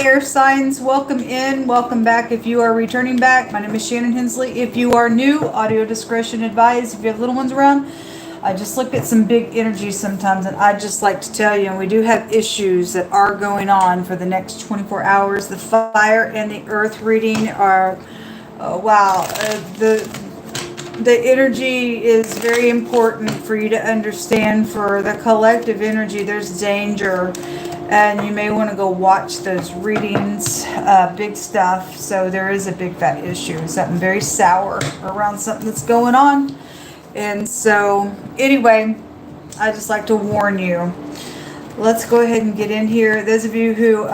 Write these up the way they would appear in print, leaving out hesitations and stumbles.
air signs, welcome in, welcome back. If you are returning back, my name is Shannon Hensley. If you are new, audio discretion advised. If you have little ones around, I just look at some big energies sometimes, and I just like to tell you, and we do have issues that are going on for the next 24 hours. The fire and the earth reading are, wow, the energy is very important for you to understand. For the collective energy, there's danger. And you may want to go watch those readings, big stuff. So there is a big fat issue, something very sour around something that's going on. And so anyway, I just like to warn you. Let's go ahead and get in here. Those of you who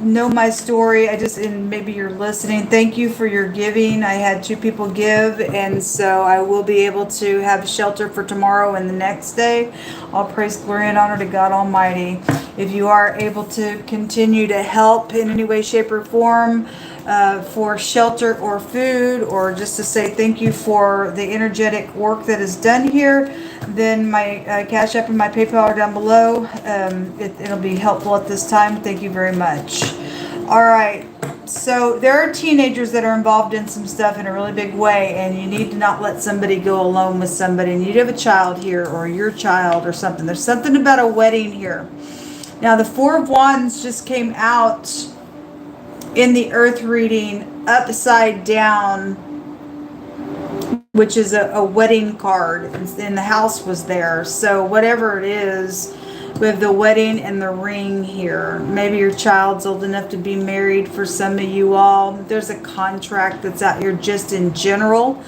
know my story, and maybe you're listening, thank you for your giving. I had 2 people give, and so I will be able to have shelter for tomorrow and the next day. All praise, glory, and honor to God Almighty. If you are able to continue to help in any way, shape, or form, for shelter or food, or just to say thank you for the energetic work that is done here, then my Cash App and my PayPal are down below. It'll be helpful at this time. Thank you very much. All right. So there are teenagers that are involved in some stuff in a really big way, and you need to not let somebody go alone with somebody. And you have a child here, or your child, or something. There's something about a wedding here. Now the 4 of Wands just came out in the earth reading upside down, which is a wedding card, and the house was there. So whatever it is, we have the wedding and the ring here. Maybe your child's old enough to be married for some of you all. There's a contract that's out here just in general,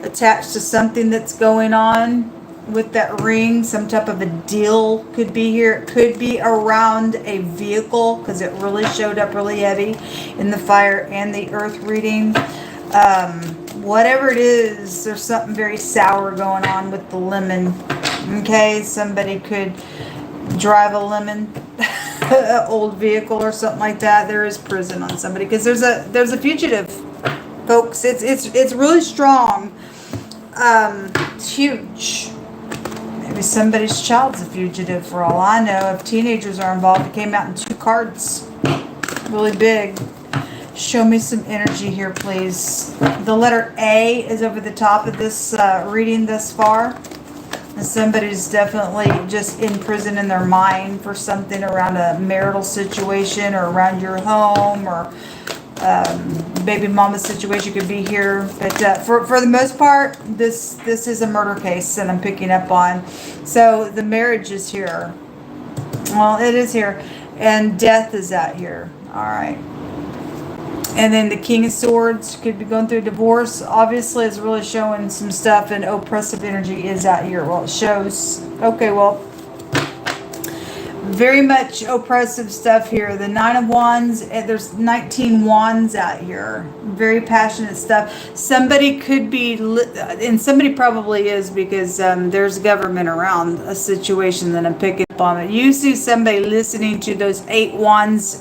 attached to something that's going on with that ring. Some type of a deal could be here. It could be around a vehicle, because it really showed up really heavy in the fire and the earth reading. Whatever it is, there's something very sour going on with the lemon. Okay, somebody could drive a lemon old vehicle or something like that. There is prison on somebody, because there's a fugitive, folks. It's really strong. It's huge. Maybe somebody's child's a fugitive, for all I know. If teenagers are involved, it came out in 2 cards. Really big. Show me some energy here, please. The letter A is over the top of this reading thus far. And somebody's definitely just in prison in their mind for something around a marital situation, or around your home, or baby mama situation could be here. But for the most part, this is a murder case that I'm picking up on. So the marriage is here. Well, it is here. And death is out here. All right. And then the King of Swords could be going through a divorce. Obviously, it's really showing some stuff, and oppressive energy is out here. Well, it shows. Okay, well, very much oppressive stuff here. The 9 of Wands, there's 19 wands out here. Very passionate stuff. Somebody could be, and somebody probably is, because there's government around a situation that I'm picking up on. You see somebody listening to those 8 wands.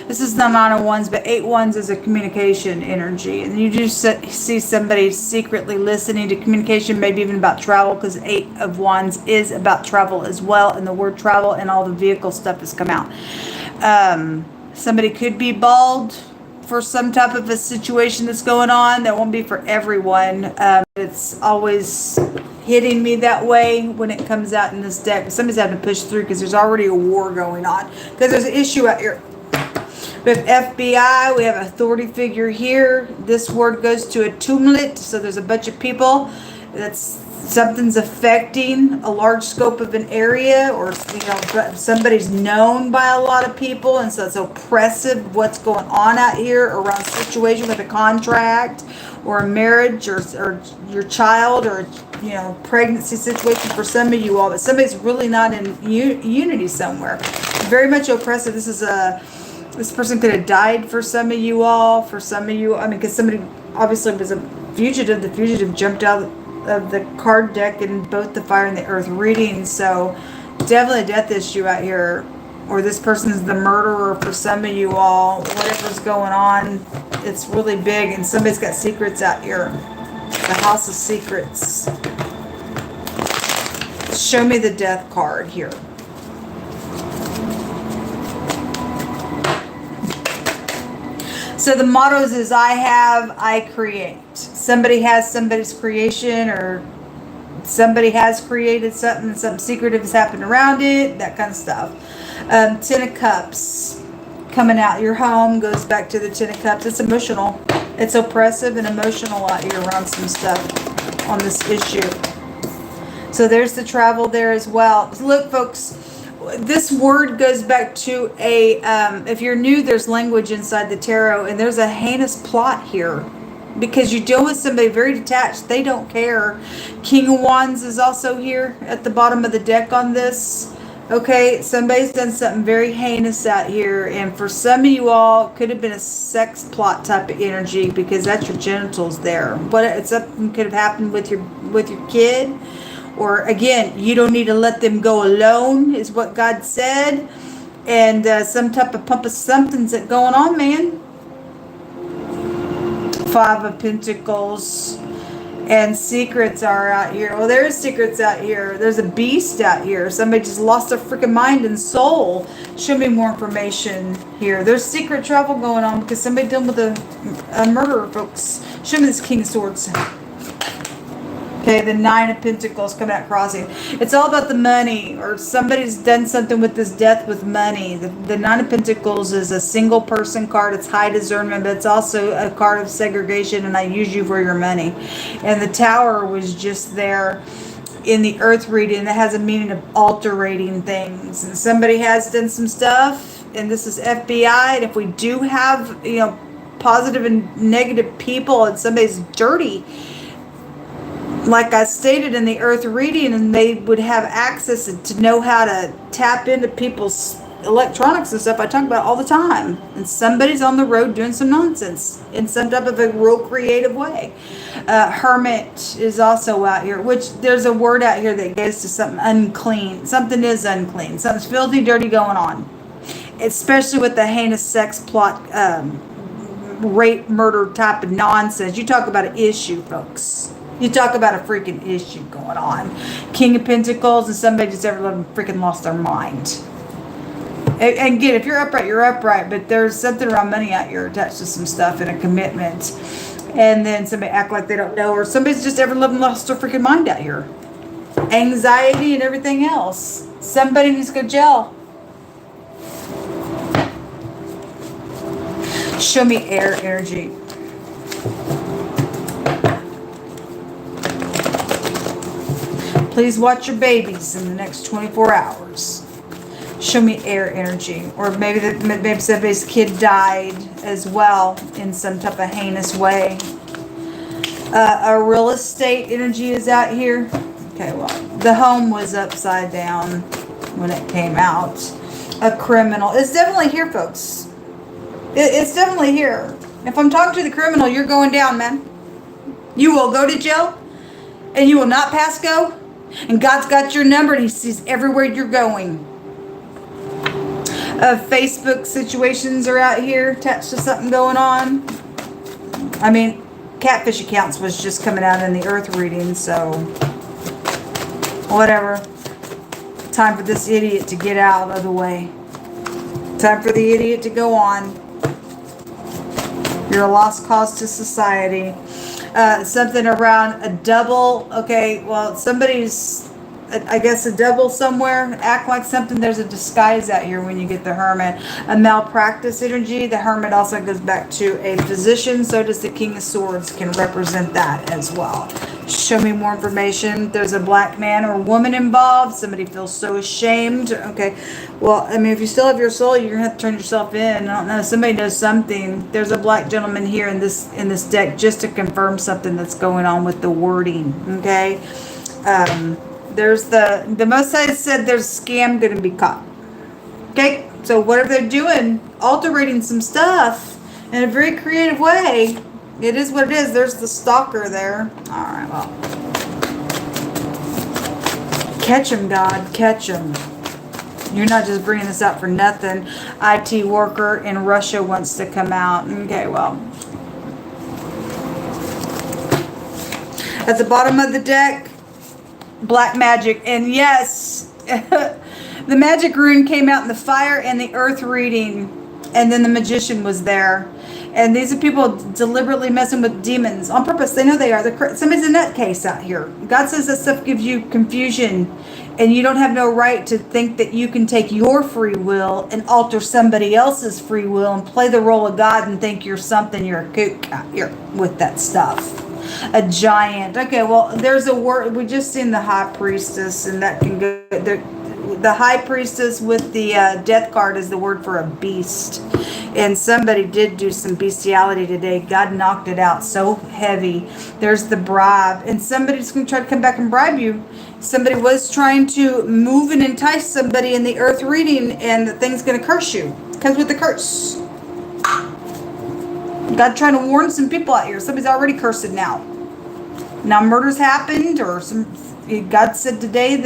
This is the 9 of Wands, but 8 wands is a communication energy. And you just see somebody secretly listening to communication, maybe even about travel, because 8 of Wands is about travel as well. And the word travel and all the vehicle stuff has come out. Somebody could be bald for some type of a situation that's going on. That won't be for everyone. It's always hitting me that way when it comes out in this deck. Somebody's having to push through, because there's already a war going on. Because there's an issue out here. We have FBI. We have authority figure here. This word goes to a tumult. So there's a bunch of people that's something's affecting a large scope of an area, or somebody's known by a lot of people, and so it's oppressive what's going on out here around a situation with a contract or a marriage, or your child, or pregnancy situation for some of you all. But somebody's really not in unity somewhere. Very much oppressive. This person could have died for some of you all. For some of you, because somebody obviously was a fugitive. The fugitive jumped out of the card deck in both the fire and the earth reading. So definitely a death issue out here, or this person's the murderer for some of you all. Whatever's going on, it's really big, and somebody's got secrets out here. The House of Secrets. Show me the death card here. So the mottos is I have, I create. Somebody has somebody's creation, or somebody has created something, something secretive has happened around it, that kind of stuff. Ten of Cups coming out. Your home goes back to the Ten of Cups. It's emotional. It's oppressive and emotional out here around some stuff on this issue. So there's the travel there as well. Look, folks, this word goes back to a, if you're new, there's language inside the tarot, and there's a heinous plot here. Because you deal with somebody very detached. They don't care. King of Wands is also here at the bottom of the deck on this. Okay, somebody's done something very heinous out here. And for some of you all, could have been a sex plot type of energy, because that's your genitals there. But something could have happened with your kid. Or again, you don't need to let them go alone, is what God said. And some type of pump of something's going on, man. Five of Pentacles. And secrets are out here. Well, there's secrets out here. There's a beast out here. Somebody just lost their freaking mind and soul. Show me more information here. There's secret travel going on because somebody dealing with a murderer, folks. Show me this King of Swords. Okay, the Nine of Pentacles coming out crossing. It's all about the money, or somebody's done something with this death with money. The Nine of Pentacles is a single person card. It's high discernment, but it's also a card of segregation, and I use you for your money. And the Tower was just there in the Earth reading. That has a meaning of altering things. And somebody has done some stuff, and this is FBI. And if we do have, positive and negative people, and somebody's dirty, like I stated in the Earth reading, and they would have access to know how to tap into people's electronics and stuff I talk about all the time. And somebody's on the road doing some nonsense in some type of a real creative way. Hermit is also out here, which there's a word out here that goes to something unclean. Something is unclean. Something's filthy, dirty going on. Especially with the heinous sex plot, rape, murder type of nonsense. You talk about an issue, folks. You talk about a freaking issue going on. King of Pentacles, and somebody just ever freaking lost their mind. And again, if you're upright, you're upright. But there's something around money out here attached to some stuff and a commitment. And then somebody act like they don't know. Or somebody's just ever lost their freaking mind out here. Anxiety and everything else. Somebody needs to go to jail. Show me air energy. Please watch your babies in the next 24 hours. Show me air energy. Or maybe somebody's kid died as well in some type of heinous way. A real estate energy is out here. Okay, well, the home was upside down when it came out. A criminal. It's definitely here, folks. It's definitely here. If I'm talking to the criminal, you're going down, man. You will go to jail, and you will not pass go. And God's got your number, and He sees everywhere you're going. Facebook situations are out here attached to something going on. I mean, catfish accounts was just coming out in the Earth reading, so whatever. Time for this idiot to get out of the way. Time for the idiot to go on. You're a lost cause to society. Something around a double. Okay, well, somebody's, I guess, a double somewhere. Act like something. There's a disguise out here when you get the Hermit. A malpractice energy. The Hermit also goes back to a physician. So does the King of Swords, can represent that as well. Show me more information. There's a black man or woman involved. Somebody feels so ashamed. Okay, well, I mean, if you still have your soul, you're gonna have to turn yourself in. I don't know. Somebody knows something. There's a black gentleman here in this deck just to confirm something that's going on with the wording. Okay, there's the Most High said there's a scam gonna be caught. Okay, so whatever they're doing, altering some stuff in a very creative way. It is what it is. There's the stalker there. All right, well. Catch him, God. Catch him. You're not just bringing this out for nothing. IT worker in Russia wants to come out. Okay, well. At the bottom of the deck, black magic. And yes, the magic rune came out in the fire and the earth reading. And then the magician was there. And these are people deliberately messing with demons on purpose. They know they are. Somebody's a nutcase out here. God says that stuff gives you confusion, and you don't have no right to think that you can take your free will and alter somebody else's free will and play the role of God and think you're something. You're a kook. You're with that stuff. A giant. Okay, well, there's a word. We just seen the high priestess, and that can go. The high priestess with the death card is the word for a beast. And somebody did do some bestiality today. God knocked it out so heavy. There's the bribe. And somebody's going to try to come back and bribe you. Somebody was trying to move and entice somebody in the earth reading, and the thing's going to curse you. It comes with the curse. God trying to warn some people out here. Somebody's already cursed now. Now murders happened, or God said today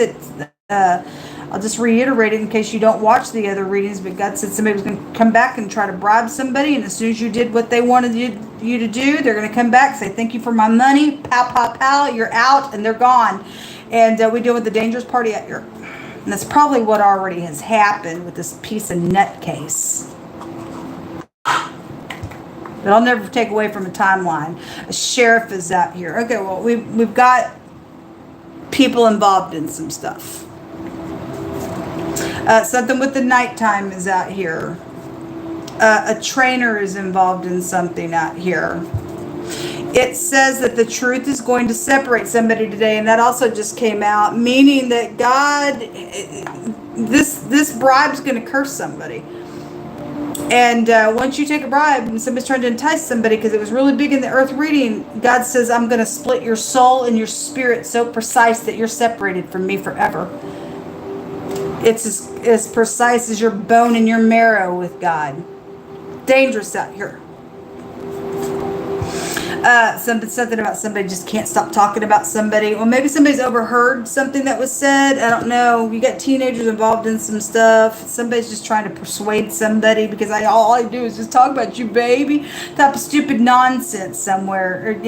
that... I'll just reiterate it in case you don't watch the other readings, but God said somebody was going to come back and try to bribe somebody, and as soon as you did what they wanted you to do, they're going to come back, say, thank you for my money, pow, pow, pow, you're out, and they're gone. And we deal with the dangerous party out here. And that's probably what already has happened with this piece of nutcase. But I'll never take away from a timeline. A sheriff is out here. Okay, well, we've got people involved in some stuff. Something with the nighttime is out here. A trainer is involved in something out here. It says that the truth is going to separate somebody today, and that also just came out, meaning that God, this bribe's going to curse somebody. And once you take a bribe and somebody's trying to entice somebody because it was really big in the earth reading, God says, I'm going to split your soul and your spirit so precise that you're separated from me forever. It's as precise as your bone and your marrow with God. Dangerous out here. Something about somebody just can't stop talking about somebody. Well, maybe somebody's overheard something that was said. I don't know. You got teenagers involved in some stuff. Somebody's just trying to persuade somebody because all I do is just talk about you, baby. Type of stupid nonsense somewhere.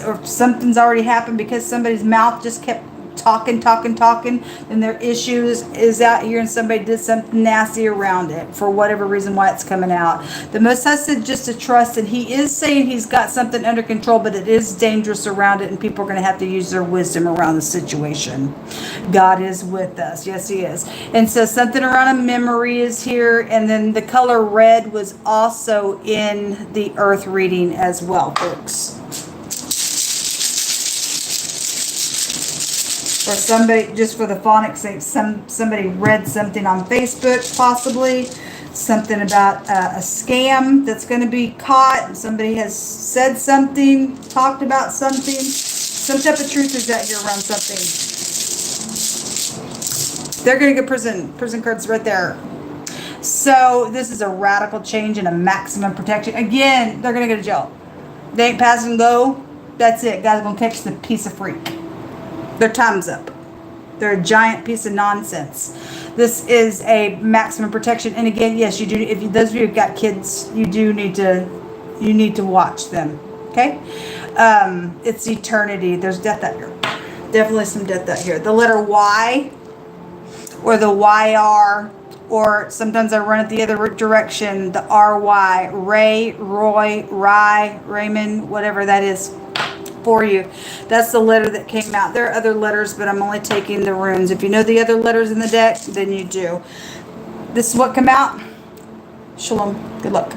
Or something's already happened because somebody's mouth just kept talking, and their issues is out here, and somebody did something nasty around it for whatever reason why it's coming out. The Most High said just to trust, and He is saying He's got something under control, but it is dangerous around it, and people are going to have to use their wisdom around the situation. God is with us. Yes, He is. And so something around a memory is here, and then the color red was also in the earth reading as well, folks. Or somebody, just for the phonics sake, somebody read something on Facebook, possibly. Something about a scam that's going to be caught. Somebody has said something, talked about something. Some type of truth is out here around something. They're going to get prison cards right there. So this is a radical change and a maximum protection. Again, they're going to go to jail. They ain't pass and go. That's it. God's going to catch the piece of freak. Their time's up. They're a giant piece of nonsense. This is a maximum protection. And again, yes, you do. If those of you who've got kids, you need to watch them. Okay? It's eternity. There's death out here. Definitely some death out here. The letter Y or the YR, or sometimes I run it the other direction, the RY, Ray, Roy, Rye, Raymond, whatever that is. For you. That's the letter that came out. There are other letters, but I'm only taking the runes. If you know the other letters in the deck, then you do. This is what came out. Shalom. Good luck.